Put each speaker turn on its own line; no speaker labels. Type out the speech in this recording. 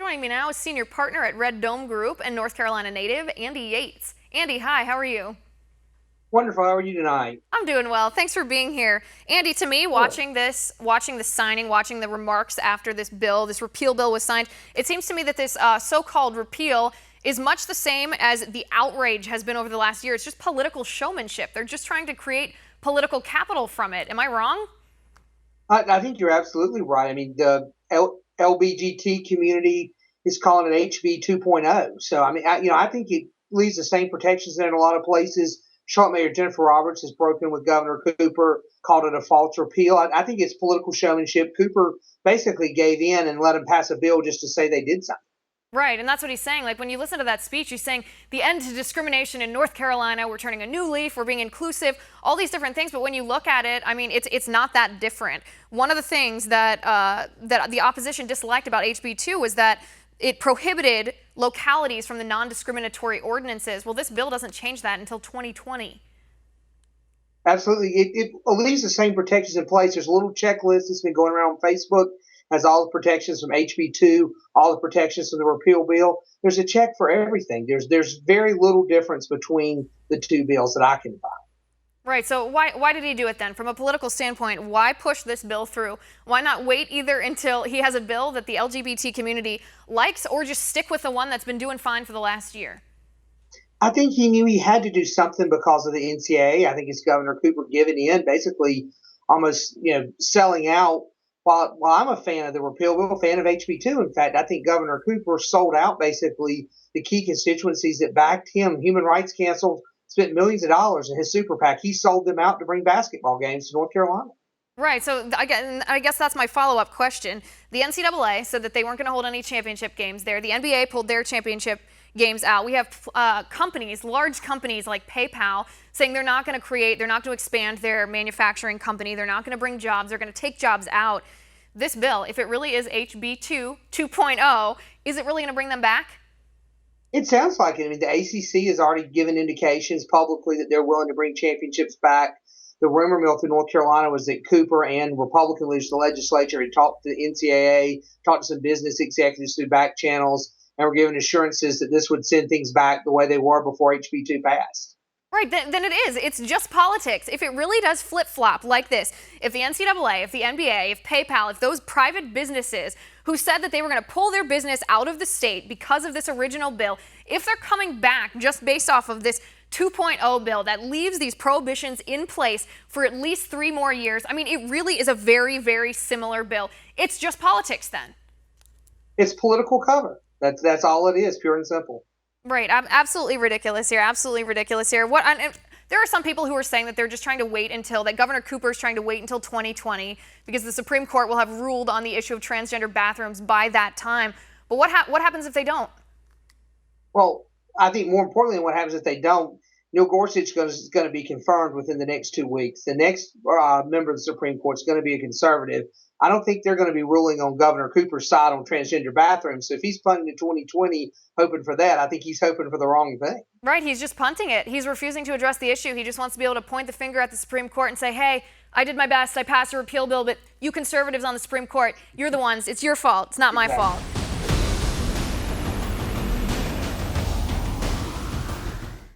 Joining me now is senior partner at Red Dome Group and North Carolina native, Andy Yates. Andy, hi, how are you?
Wonderful. How are you tonight?
I'm doing well. Thanks for being here. Andy, to me,
Sure.
watching the signing, watching the remarks after this repeal bill was signed, it seems to me that this so-called repeal is much the same as the outrage has been over the last year. It's just political showmanship. They're just trying to create political capital from it. Am I wrong?
I think you're absolutely right. I mean, the LBGT community is calling it HB 2.0. So, I mean, I think it leaves the same protections in a lot of places. Charlotte Mayor Jennifer Roberts has broken with Governor Cooper, called it a false repeal. I think it's political showmanship. Cooper basically gave in and let him pass a bill just to say they did something.
Right, and that's what he's saying. Like, when you listen to that speech, he's saying the end to discrimination in North Carolina, we're turning a new leaf, we're being inclusive, all these different things. But when you look at it, I mean, it's not that different. One of the things that that the opposition disliked about HB2 was that it prohibited localities from the non-discriminatory ordinances. Well, this bill doesn't change that until 2020.
Absolutely. It leaves the same protections in place. There's a little checklist that's been going around on Facebook, has all the protections from HB2, all the protections from the repeal bill. There's a check for everything. There's very little difference between the two bills that I can find.
Right, so why did he do it then? From a political standpoint, why push this bill through? Why not wait either until he has a bill that the LGBT community likes, or just stick with the one that's been doing fine for the last year?
I think he knew he had to do something because of the NCAA. I think it's Governor Cooper giving in, basically almost selling out. While I'm a fan of the repeal bill, a fan of HB2, in fact, I think Governor Cooper sold out basically the key constituencies that backed him. Human Rights Council spent millions of dollars in his super PAC. He sold them out to bring basketball games to North Carolina.
Right, so I guess that's my follow-up question. The NCAA said that they weren't going to hold any championship games there. The NBA pulled their championship games out. We have companies, large companies like PayPal, saying they're not going to expand their manufacturing company. They're not going to bring jobs. They're going to take jobs out. This bill, if it really is HB2 2.0, is it really going to bring them back?
It sounds like it. I mean, the ACC has already given indications publicly that they're willing to bring championships back. The rumor mill through North Carolina was that Cooper and Republican leaders of the legislature had talked to the NCAA, talked to some business executives through back channels, and were given assurances that this would send things back the way they were before HB2 passed.
Right, then it is. It's just politics. If it really does flip-flop like this, if the NCAA, if the NBA, if PayPal, if those private businesses who said that they were going to pull their business out of the state because of this original bill, if they're coming back just based off of this 2.0 bill that leaves these prohibitions in place for at least 3 more years, I mean, it really is a very, very similar bill. It's just politics then.
It's political cover. That's all it is, pure and simple.
Right, absolutely ridiculous here. Absolutely ridiculous here. There are some people who are saying that they're just trying to wait until that Governor Cooper is trying to wait until 2020 because the Supreme Court will have ruled on the issue of transgender bathrooms by that time. But what happens if they don't?
Well, I think more importantly, what happens if they don't? Neil Gorsuch is going to be confirmed within the next 2 weeks. The next member of the Supreme Court is going to be a conservative. I don't think they're going to be ruling on Governor Cooper's side on transgender bathrooms. So if he's punting to 2020, hoping for that, I think he's hoping for the wrong thing.
Right, he's just punting it. He's refusing to address the issue. He just wants to be able to point the finger at the Supreme Court and say, hey, I did my best, I passed a repeal bill, but you conservatives on the Supreme Court, you're the ones, it's your fault, it's not my fault.